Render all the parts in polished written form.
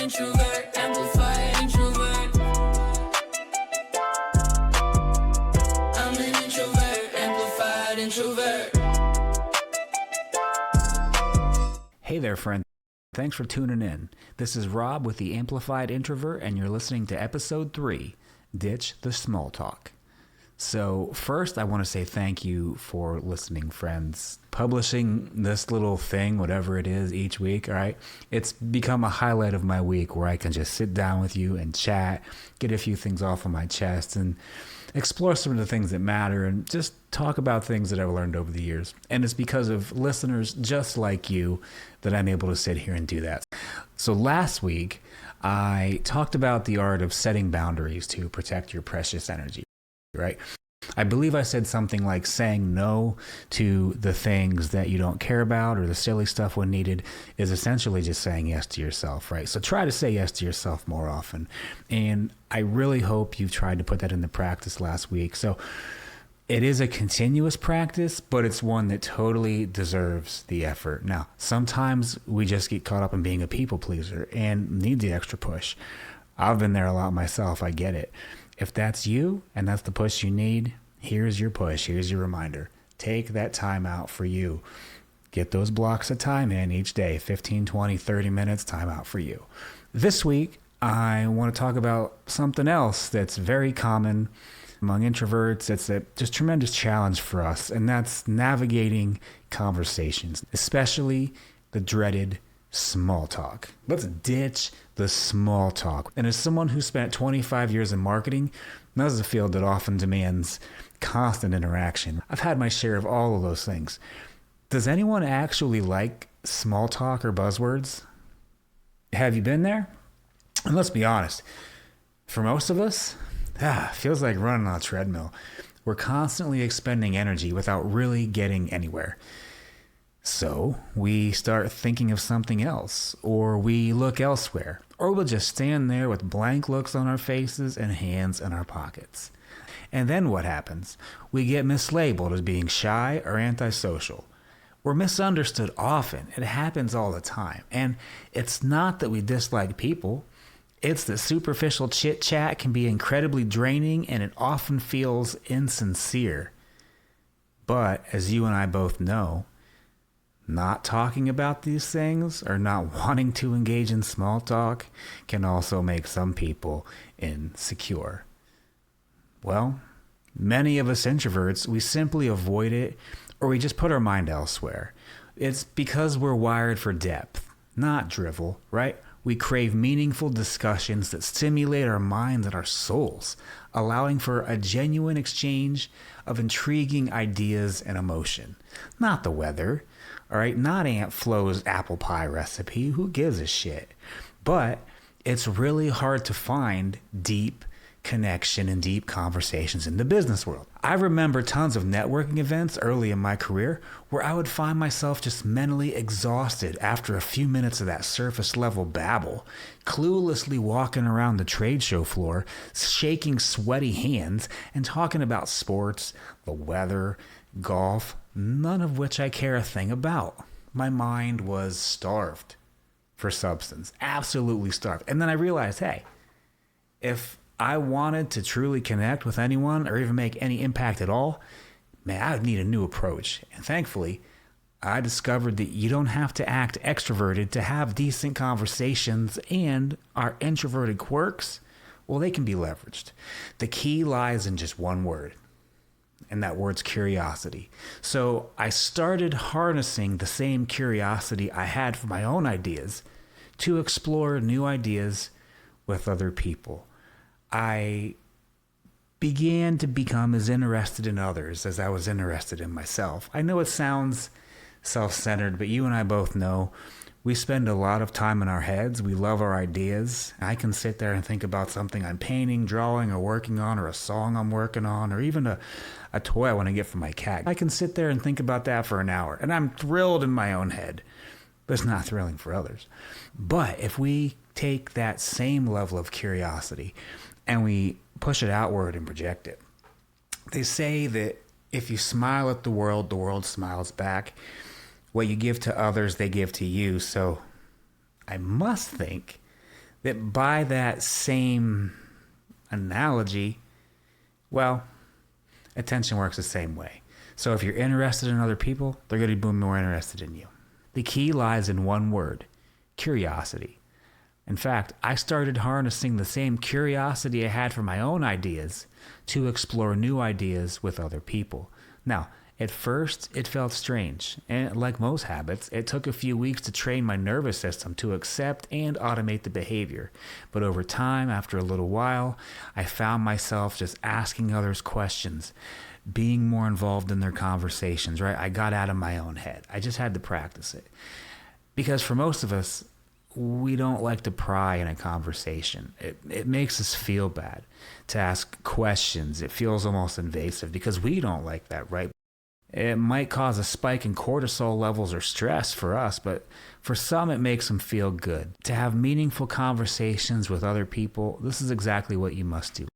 introvert, amplified introvert. I'm an introvert, amplified introvert. Hey there, friend. Thanks for tuning in. This is Rob with the Amplified Introvert, and you're listening to episode 3, Ditch the Small Talk. So first, I want to say thank you for listening, friends. Publishing this little thing, whatever it is, each week, all right? It's become a highlight of my week where I can just sit down with you and chat, get a few things off of my chest, and explore some of the things that matter and just talk about things that I've learned over the years. And it's because of listeners just like you that I'm able to sit here and do that. So last week, I talked about the art of setting boundaries to protect your precious energy. Right? I believe I said something like saying no to the things that you don't care about or the silly stuff when needed is essentially just saying yes to yourself, right? So try to say yes to yourself more often. And I really hope you've tried to put that into practice last week. So it is a continuous practice, but it's one that totally deserves the effort. Now, sometimes we just get caught up in being a people pleaser and need the extra push. I've been there a lot myself. I get it. If that's you and that's the push you need, here's your push. Here's your reminder. Take that time out for you. Get those blocks of time in each day, 15, 20, 30 minutes, time out for you. This week, I want to talk about something else that's very common among introverts. It's a just tremendous challenge for us, and that's navigating conversations, especially the dreaded small talk. Let's ditch the small talk. And as someone who spent 25 years in marketing, that is a field that often demands constant interaction. I've had my share of all of those things. Does anyone actually like small talk or buzzwords? Have you been there? And let's be honest, for most of us, feels like running on a treadmill. We're constantly expending energy without really getting anywhere. So we start thinking of something else, or we look elsewhere, or we'll just stand there with blank looks on our faces and hands in our pockets. And then what happens? We get mislabeled as being shy or antisocial. We're misunderstood often. It happens all the time. And it's not that we dislike people. It's that superficial chit-chat can be incredibly draining, and it often feels insincere. But as you and I both know, not talking about these things or not wanting to engage in small talk can also make some people insecure. Well, many of us introverts, we simply avoid it or we just put our mind elsewhere. It's because we're wired for depth, not drivel, right? We crave meaningful discussions that stimulate our minds and our souls, allowing for a genuine exchange of intriguing ideas and emotion. Not the weather, all right? Not Aunt Flo's apple pie recipe. Who gives a shit? But it's really hard to find deep connection and deep conversations in the business world. I remember tons of networking events early in my career where I would find myself just mentally exhausted after a few minutes of that surface level babble, cluelessly walking around the trade show floor, shaking sweaty hands and talking about sports, the weather, golf, none of which I care a thing about. My mind was starved for substance, absolutely starved. And then I realized, hey, if I wanted to truly connect with anyone or even make any impact at all, man, I would need a new approach. And thankfully, I discovered that you don't have to act extroverted to have decent conversations, and our introverted quirks, well, they can be leveraged. The key lies in just one word, and that word's curiosity. So I started harnessing the same curiosity I had for my own ideas to explore new ideas with other people. I began to become as interested in others as I was interested in myself. I know it sounds self-centered, but you and I both know we spend a lot of time in our heads. We love our ideas. I can sit there and think about something I'm painting, drawing, or working on, or a song I'm working on, or even a toy I want to get for my cat. I can sit there and think about that for an hour, and I'm thrilled in my own head, but it's not thrilling for others. But if we take that same level of curiosity and we push it outward and project it. They say that if you smile at the world smiles back. What you give to others, they give to you. So I must think that by that same analogy, well, attention works the same way. So if you're interested in other people, they're going to be more interested in you. The key lies in one word: curiosity. In fact, I started harnessing the same curiosity I had for my own ideas to explore new ideas with other people. Now, at first, it felt strange, and like most habits, it took a few weeks to train my nervous system to accept and automate the behavior. But over time, after a little while, I found myself just asking others questions, being more involved in their conversations, right? I got out of my own head. I just had to practice it. Because for most of us, we don't like to pry in a conversation. It makes us feel bad to ask questions. It feels almost invasive because we don't like that, right? It might cause a spike in cortisol levels or stress for us, but for some it makes them feel good. To have meaningful conversations with other people, this is exactly what you must do.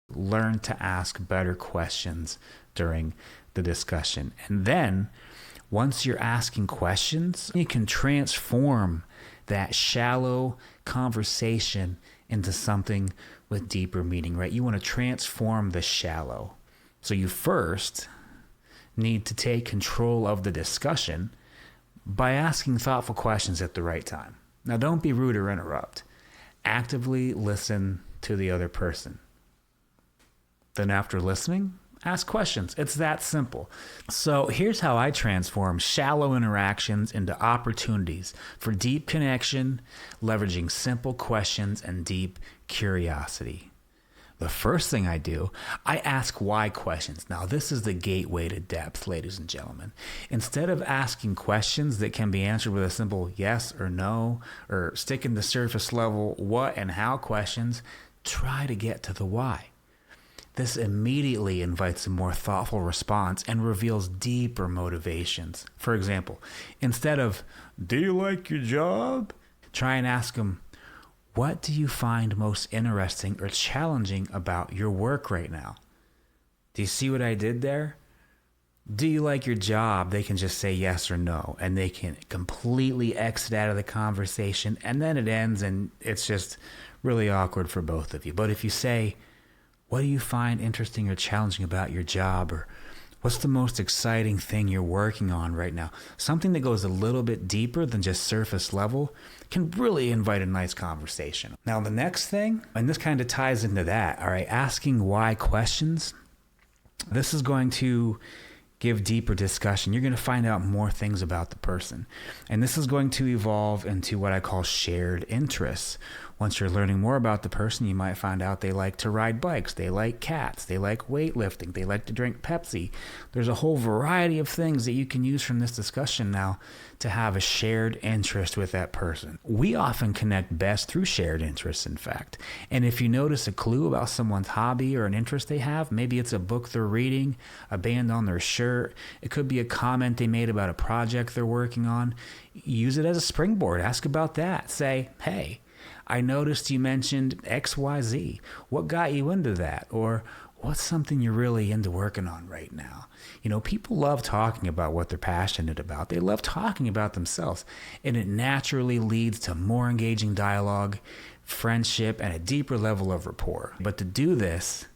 Learn to ask better questions during the discussion. And then, once you're asking questions, you can transform that shallow conversation into something with deeper meaning, right? You want to transform the shallow. So you first need to take control of the discussion by asking thoughtful questions at the right time. Now, don't be rude or interrupt. Actively listen to the other person. Then after listening, ask questions. It's that simple. So here's how I transform shallow interactions into opportunities for deep connection, leveraging simple questions and deep curiosity. The first thing I do, I ask why questions. Now, this is the gateway to depth, ladies and gentlemen. Instead of asking questions that can be answered with a simple yes or no, or sticking to surface level what and how questions, try to get to the why. This immediately invites a more thoughtful response and reveals deeper motivations. For example, instead of, "Do you like your job?" try and ask them, "What do you find most interesting or challenging about your work right now?" Do you see what I did there? Do you like your job? They can just say yes or no, and they can completely exit out of the conversation, and then it ends, and it's just really awkward for both of you. But if you say, "What do you find interesting or challenging about your job?" or "What's the most exciting thing you're working on right now?" Something that goes a little bit deeper than just surface level can really invite a nice conversation. Now, the next thing, and this kind of ties into that, all right, asking why questions. This is going to give deeper discussion. You're going to find out more things about the person. And this is going to evolve into what I call shared interests. Once you're learning more about the person, you might find out they like to ride bikes, they like cats, they like weightlifting, they like to drink Pepsi. There's a whole variety of things that you can use from this discussion now to have a shared interest with that person. We often connect best through shared interests, in fact. And if you notice a clue about someone's hobby or an interest they have, maybe it's a book they're reading, a band on their shirt, it could be a comment they made about a project they're working on, use it as a springboard. Ask about that. Say, "Hey, I noticed you mentioned XYZ. What got you into that?" Or, "What's something you're really into working on right now?" You know, people love talking about what they're passionate about. They love talking about themselves. And it naturally leads to more engaging dialogue, friendship, and a deeper level of rapport. But to do this,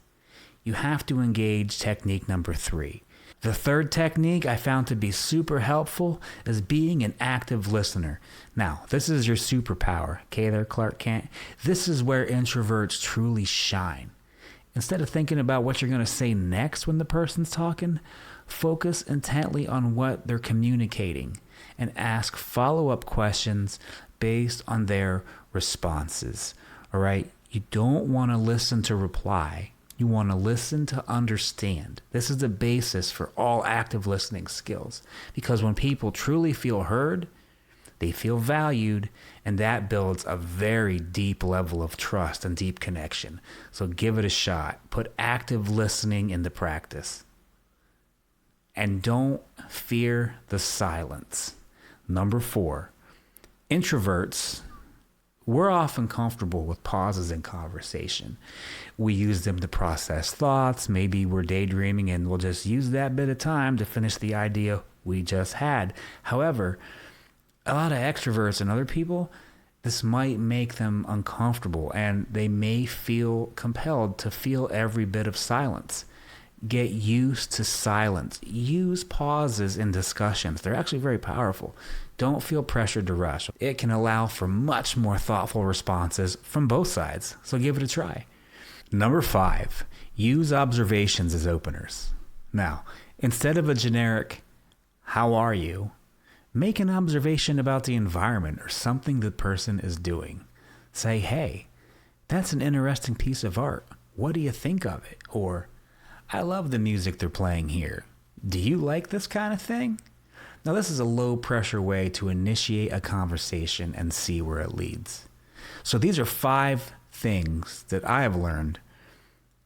you have to engage technique number 3. The third technique I found to be super helpful is being an active listener. Now, this is your superpower. Okay there, Clark Kent? This is where introverts truly shine. Instead of thinking about what you're going to say next when the person's talking, focus intently on what they're communicating and ask follow-up questions based on their responses. All right? You don't want to listen to reply. You want to listen to understand. This is the basis for all active listening skills, because when people truly feel heard, they feel valued, and that builds a very deep level of trust and deep connection. So give it a shot. Put active listening into practice. And don't fear the silence. Number 4, introverts, we're often comfortable with pauses in conversation. We use them to process thoughts. Maybe we're daydreaming and we'll just use that bit of time to finish the idea we just had. However, a lot of extroverts and other people, This might make them uncomfortable, and they may feel compelled to feel every bit of silence. Get used to silence. Use pauses in discussions. They're actually very powerful. Don't feel pressured to rush. It can allow for much more thoughtful responses from both sides, so give it a try. Number 5, use observations as openers. Now, instead of a generic, "How are you?" make an observation about the environment or something the person is doing. Say, "Hey, that's an interesting piece of art. What do you think of it?" Or, "I love the music they're playing here. Do you like this kind of thing?" Now, this is a low pressure way to initiate a conversation and see where it leads. So these are 5 things that I have learned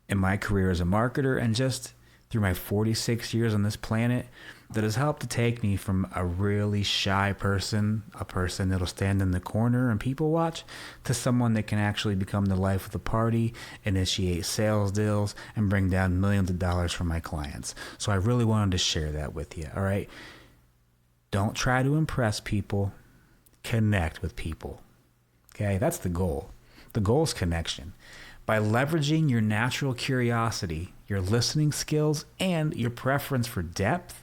in my career as a marketer and just through my 46 years on this planet that has helped to take me from a really shy person, a person that'll stand in the corner and people watch, to someone that can actually become the life of the party, initiate sales deals, and bring down millions of dollars for my clients. So I really wanted to share that with you, all right? Don't try to impress people. Connect with people, okay? That's the goal. The goal is connection. By leveraging your natural curiosity, your listening skills, and your preference for depth,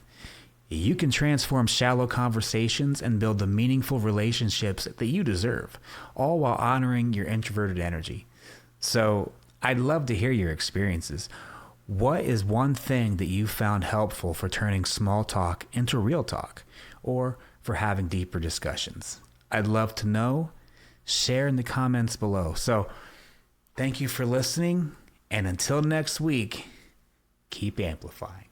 you can transform shallow conversations and build the meaningful relationships that you deserve, all while honoring your introverted energy. So I'd love to hear your experiences. What is one thing that you found helpful for turning small talk into real talk, or for having deeper discussions? I'd love to know. Share in the comments below. So thank you for listening, and until next week, keep amplifying.